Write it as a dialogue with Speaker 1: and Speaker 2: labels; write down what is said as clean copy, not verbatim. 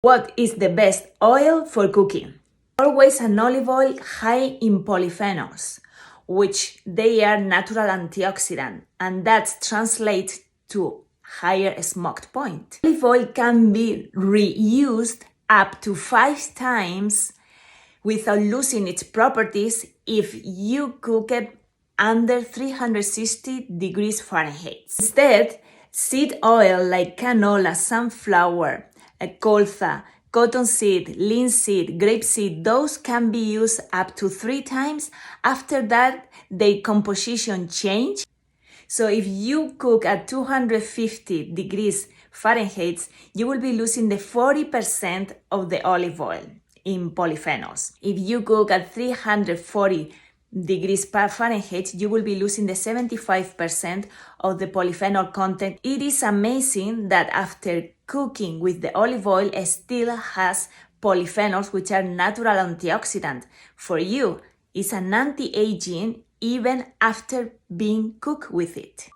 Speaker 1: What is the best oil for cooking? Always an olive oil high in polyphenols, which they are natural antioxidants, and that translates to higher smoked point. Olive oil can be reused up to 5 times without losing its properties if you cook it under 360 degrees Fahrenheit. Instead, seed oil like canola, sunflower, colza, cottonseed, linseed, grape seed, those can be used up to 3 times. After that, their composition change. So if you cook at 250 degrees Fahrenheit, you will be losing the 40% of the olive oil in polyphenols. If you cook at 340 degrees Fahrenheit, you will be losing the 75% of the polyphenol content. It is amazing that after cooking with the olive oil, it still has polyphenols, which are natural antioxidants. For you, it's an anti-aging even after being cooked with it.